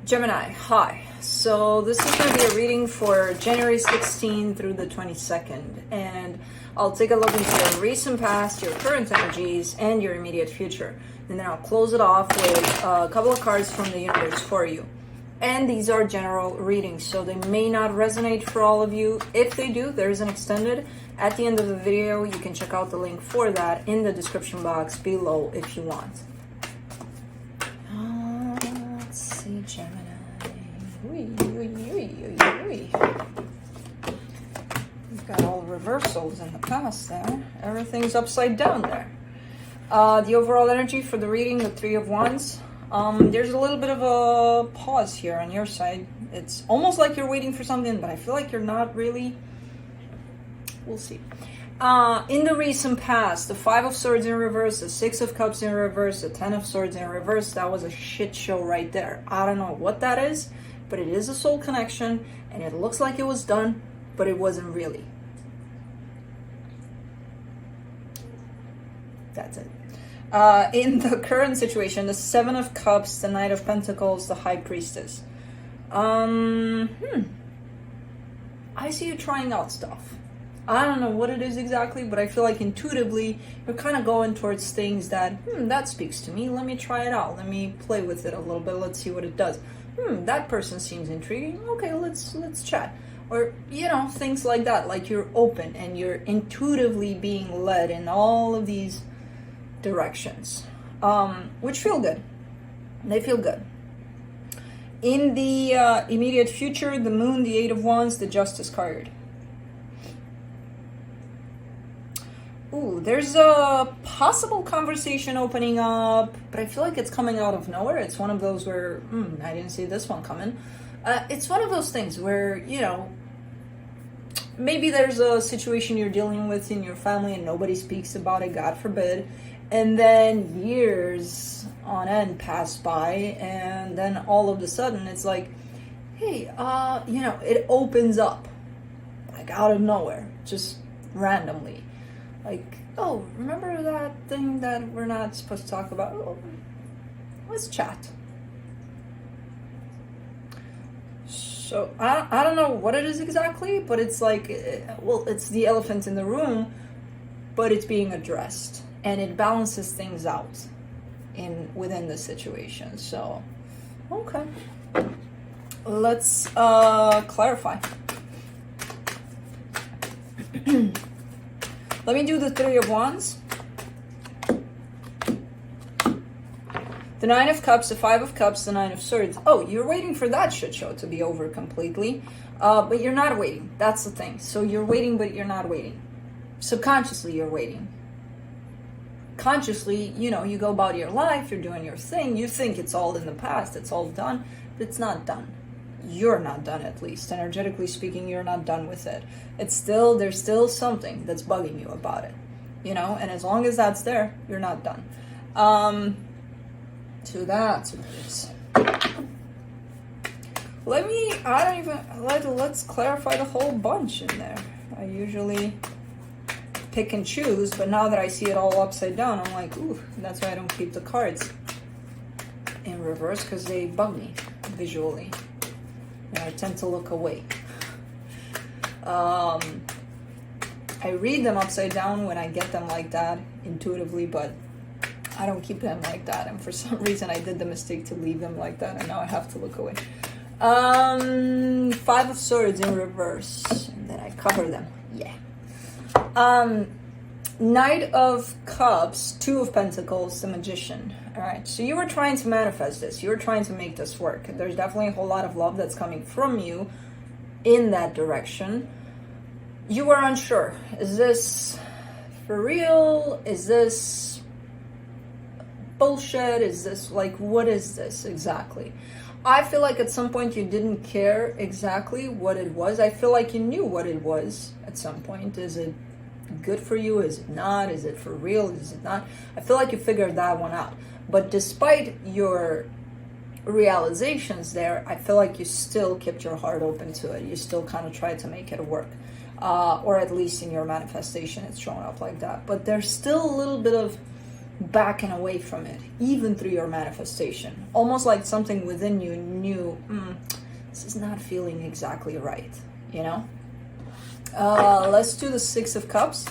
Gemini, hi. So this is going to be a reading for January 16th through the 22nd, and I'll take a look into your recent past, your current energies, and your immediate future. And then I'll close it off with a couple of cards from the universe for you. And these are general readings, so they may not resonate for all of you. If they do, there is an extended. At the end of the video, you can check out the link for that in the description box below if you want. Let's see, Gemini. We've got all reversals in the past there. Everything's upside down there. The overall energy for the reading, the Three of Wands. There's a little bit of a pause here on your side. It's almost like you're waiting for something, but I feel like you're not really. We'll see. In the recent past, the Five of Swords in reverse, the Six of Cups in reverse, the Ten of Swords in reverse, that was a shit show right there. I don't know what that is, but it is a soul connection, and it looks like it was done, but it wasn't really. That's it. In the current situation, the Seven of Cups, the Knight of Pentacles, the High Priestess. I see you trying out stuff. I don't know what it is exactly, but I feel like intuitively you're kind of going towards things that, that speaks to me. Let me try it out. Let me play with it a little bit. Let's see what it does. That person seems intriguing. Okay, let's chat. Or, things like that. Like you're open and you're intuitively being led in all of these directions, which feel good. They feel good. In the immediate future, the Moon, the Eight of Wands, the Justice card. Ooh, there's a possible conversation opening up, but I feel like it's coming out of nowhere. It's one of those where, I didn't see this one coming. It's one of those things where, maybe there's a situation you're dealing with in your family and nobody speaks about it, God forbid. And then years on end pass by, and then all of a sudden it's like, hey, it opens up, like out of nowhere, just randomly. Like, oh, remember that thing that we're not supposed to talk about? Oh, let's chat. So, I don't know what it is exactly, but it's like, it's the elephant in the room, but it's being addressed. And it balances things out within the situation. So, okay. Let's clarify. Let me do the Three of Wands. The Nine of Cups, the Five of Cups, the Nine of Swords. Oh, you're waiting for that shit show to be over completely. But you're not waiting. That's the thing. So you're waiting, but you're not waiting. Subconsciously, you're waiting. Consciously, you go about your life, you're doing your thing. You think it's all in the past, it's all done. But it's not done. You're not done, at least. Energetically speaking, you're not done with it. There's still something that's bugging you about it, and as long as that's there, you're not done. So that's what it is. Let's clarify the whole bunch in there. I usually pick and choose, but now that I see it all upside down, I'm like, ooh, that's why I don't keep the cards in reverse, because they bug me visually. And I tend to look away. I read them upside down when I get them like that intuitively, but I don't keep them like that. And for some reason, I did the mistake to leave them like that, and now I have to look away. Five of Swords in reverse, and then I cover them. Yeah. Knight of Cups, Two of Pentacles, the Magician. All right, so you were trying to manifest this. You were trying to make this work. There's definitely a whole lot of love that's coming from you in that direction. You were unsure. Is this for real? Is this bullshit? Is this what is this exactly? I feel like at some point you didn't care exactly what it was. I feel like you knew what it was at some point. Is it good for you? Is it not? Is it for real? Is it not? I feel like you figured that one out. But despite your realizations there, I feel like you still kept your heart open to it. You still kind of tried to make it work. Or at least in your manifestation, it's showing up like that. But there's still a little bit of backing away from it, even through your manifestation. Almost like something within you knew, this is not feeling exactly right, you know? Let's do the Six of Cups.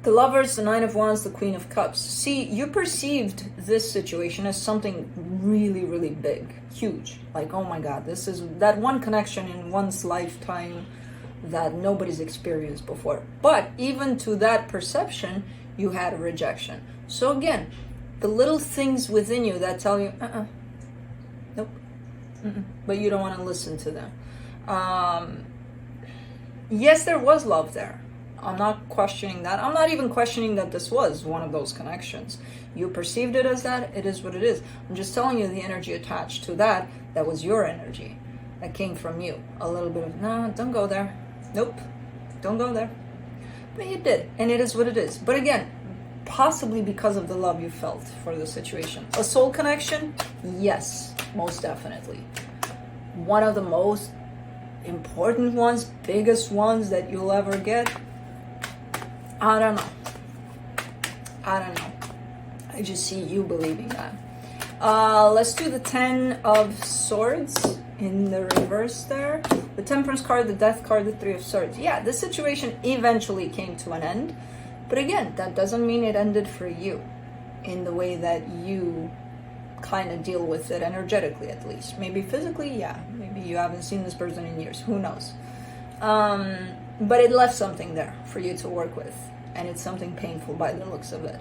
The Lovers, the Nine of Wands, the Queen of Cups. See, you perceived this situation as something really, really big, huge. Like, oh my God, this is that one connection in one's lifetime that nobody's experienced before. But even to that perception, you had a rejection. So again, the little things within you that tell you, nope, but you don't want to listen to them. Yes, there was love there. I'm not questioning that. I'm not even questioning that this was one of those connections. You perceived it as that, it is what it is. I'm just telling you the energy attached to that, that was your energy. That came from you. A little bit of, no, don't go there. Nope, don't go there. But you did, and it is what it is. But again, possibly because of the love you felt for the situation. A soul connection? Yes, most definitely. One of the most important ones, biggest ones that you'll ever get? I don't know. I just see you believing that. Let's do the Ten of Swords in the reverse there. The Temperance card, the Death card, the Three of Swords. Yeah, this situation eventually came to an end. But again, that doesn't mean it ended for you in the way that you kind of deal with it energetically, at least. Maybe physically, yeah. Maybe you haven't seen this person in years. Who knows? But it left something there for you to work with. And it's something painful by the looks of it.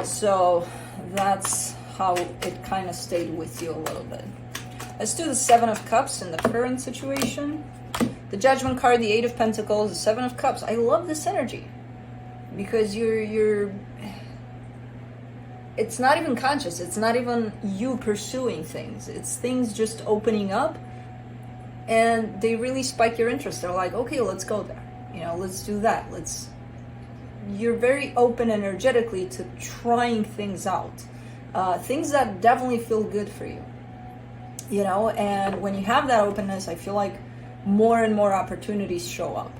So that's how it kind of stayed with you a little bit. Let's do the Seven of Cups in the current situation. The Judgment card, the Eight of Pentacles, the Seven of Cups. I love this energy. Because you're it's not even conscious. It's not even you pursuing things. It's things just opening up. And they really spike your interest. They're like, okay, let's go there. You know, let's do that. You're very open energetically to trying things out. Things that definitely feel good for you. You know, and when you have that openness, I feel like more and more opportunities show up.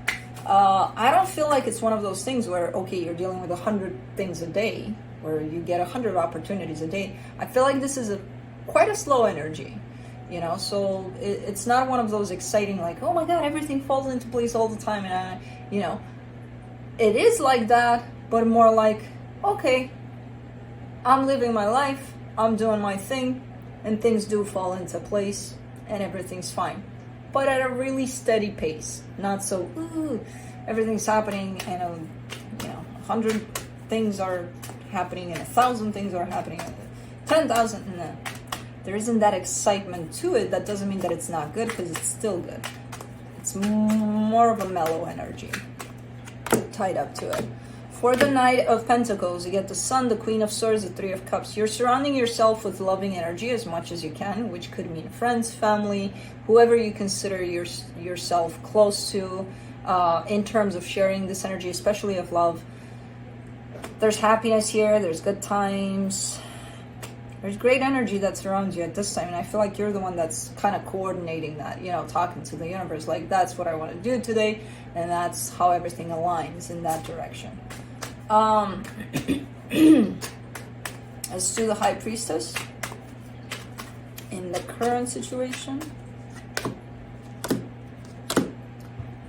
I don't feel like it's one of those things where, okay, you're dealing with 100 things a day, where you get 100 opportunities a day. I feel like this is quite a slow energy. You know, so it's not one of those exciting, like, oh my God, everything falls into place all the time. And, you know, it is like that, but more like, okay, I'm living my life, I'm doing my thing, and things do fall into place, and everything's fine. But at a really steady pace. Not so, ooh, everything's happening, and, 100 things are happening, and 1,000 things are happening, and 10,000, no. There isn't that excitement to it. That doesn't mean that it's not good, because it's still good. It's more of a mellow energy tied up to it. For the Knight of Pentacles, you get the Sun, the Queen of Swords, the Three of Cups. You're surrounding yourself with loving energy as much as you can, which could mean friends, family, whoever you consider yourself close to, in terms of sharing this energy, especially of love. There's happiness here. There's good times. There's great energy that surrounds you at this time, and I feel like you're the one that's kind of coordinating that, talking to the universe, like, that's what I want to do today, and that's how everything aligns in that direction. Let's do the High Priestess in the current situation.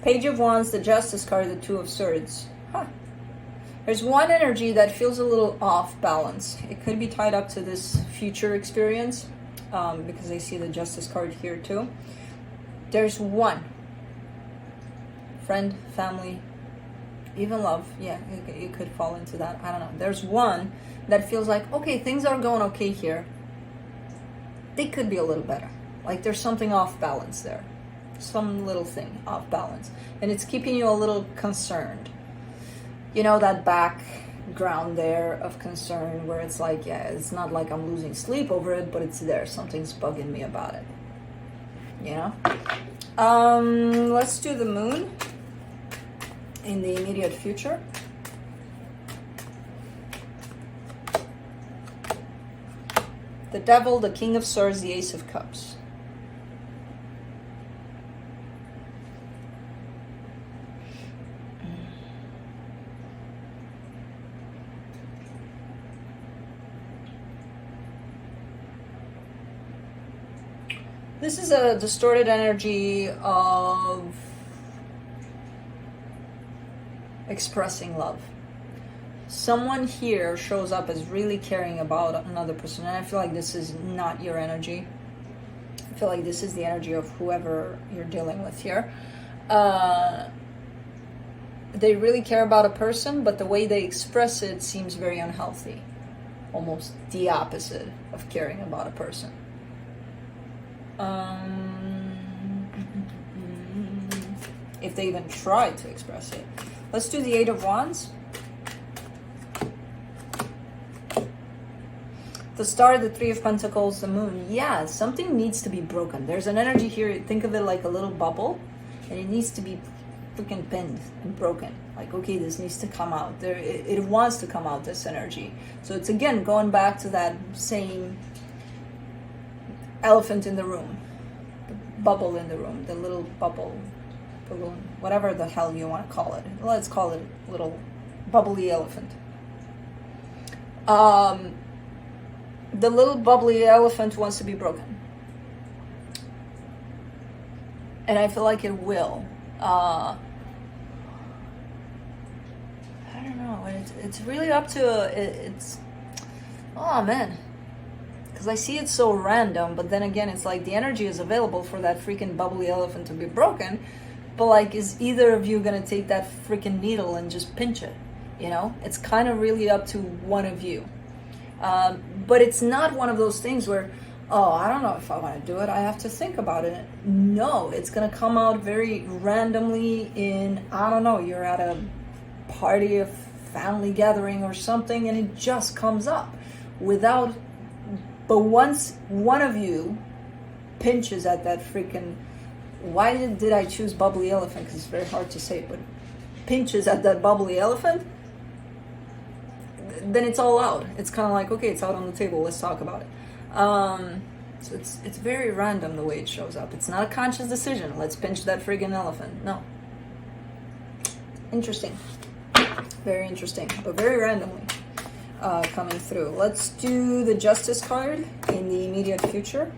Page of Wands, the Justice card, the Two of Swords. There's one energy that feels a little off balance. It could be tied up to this future experience, because I see the Justice card here too. There's one. Friend, family, even love. Yeah, it could fall into that. I don't know. There's one that feels like, okay, things are going okay here. They could be a little better. Like there's something off balance there. Some little thing off balance. And it's keeping you a little concerned. That background there of concern where it's like, yeah, it's not like I'm losing sleep over it, but it's there. Something's bugging me about it. Let's do the Moon in the immediate future. The Devil, the King of Swords, the Ace of Cups. This is a distorted energy of expressing love. Someone here shows up as really caring about another person, and I feel like this is not your energy. I feel like this is the energy of whoever you're dealing with here. They really care about a person, but the way they express it seems very unhealthy. Almost the opposite of caring about a person. If they even try to express it. Let's do the Eight of Wands. The Star, the Three of Pentacles, the Moon. Yeah, something needs to be broken. There's an energy here. Think of it like a little bubble, and it needs to be freaking pinned and broken. Like, okay, this needs to come out. It wants to come out, this energy. So it's again going back to that same elephant in the room, the bubble in the room, the little bubble, balloon, whatever the hell you want to call it. Let's call it a little bubbly elephant. The little bubbly elephant wants to be broken. And I feel like it will. I don't know. It's really up to it's. Oh man, because I see it so random. But then again, it's like the energy is available for that freaking bubbly elephant to be broken. But like, is either of you gonna take that freaking needle and just pinch it? You know, it's kind of really up to one of you. But it's not one of those things where, oh, I don't know if I want to do it. I have to think about it. No, it's going to come out very randomly in, I don't know, you're at a party, a family gathering or something, and it just comes up without, but once one of you pinches at that freaking, why did I choose bubbly elephant? Because it's very hard to say, but pinches at that bubbly elephant, then it's all out. It's kind of like, okay, it's out on the table. Let's talk about it. So it's very random the way it shows up. It's not a conscious decision. Let's pinch that friggin' elephant. No. Interesting. Very interesting, but very randomly coming through. Let's do the Justice card in the immediate future.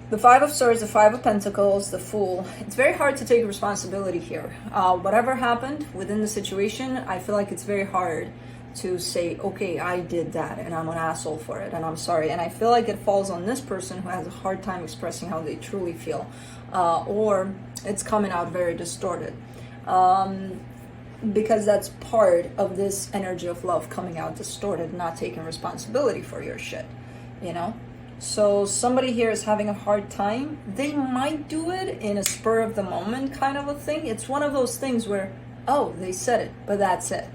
The Five of Swords, the Five of Pentacles, the Fool. It's very hard to take responsibility here. Whatever happened within the situation, I feel like it's very hard to say, okay, I did that and I'm an asshole for it and I'm sorry. And I feel like it falls on this person who has a hard time expressing how they truly feel. Or it's coming out very distorted. Because that's part of this energy of love coming out distorted, not taking responsibility for your shit, you know? So somebody here is having a hard time. They might do it in a spur of the moment kind of a thing. It's one of those things where, oh, they said it, but that's it.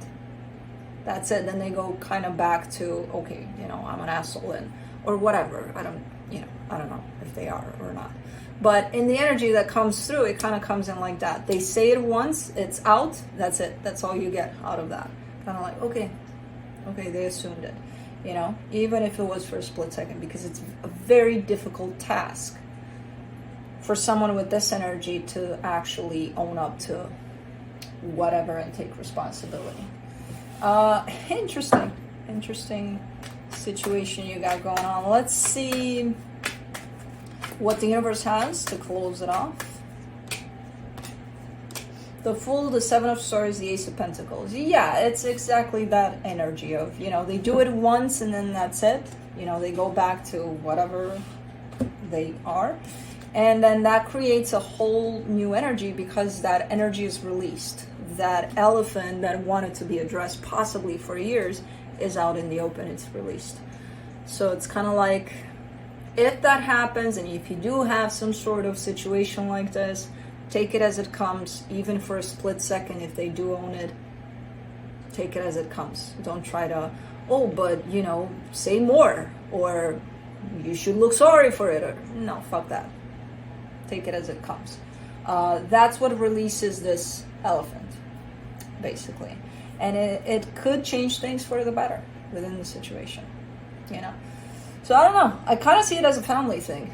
That's it. Then they go kind of back to, okay, you know, I'm an asshole and, or whatever. I don't know if they are or not. But in the energy that comes through, it kind of comes in like that. They say it once, it's out, that's it. That's all you get out of that. Kind of like, okay, they assumed it. You know, even if it was for a split second, because it's a very difficult task for someone with this energy to actually own up to whatever and take responsibility. Interesting situation you got going on. Let's see what the universe has to close it off. The Fool, the Seven of Swords, the Ace of Pentacles. Yeah, it's exactly that energy of, you know, they do it once and then that's it. You know, they go back to whatever they are. And then that creates a whole new energy because that energy is released. That elephant that wanted to be addressed possibly for years is out in the open, it's released. So it's kind of like, if that happens and if you do have some sort of situation like this, take it as it comes, even for a split second. If they do own it, take it as it comes. Don't try to, oh, but, you know, say more, or you should look sorry for it, or no, fuck that. Take it as it comes. That's what releases this elephant, basically. And it could change things for the better within the situation, you know? So I don't know. I kind of see it as a family thing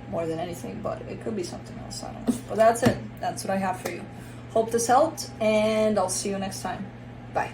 more than anything, but it could be something else. I don't know. But that's it. That's what I have for you. Hope this helped, and I'll see you next time. Bye.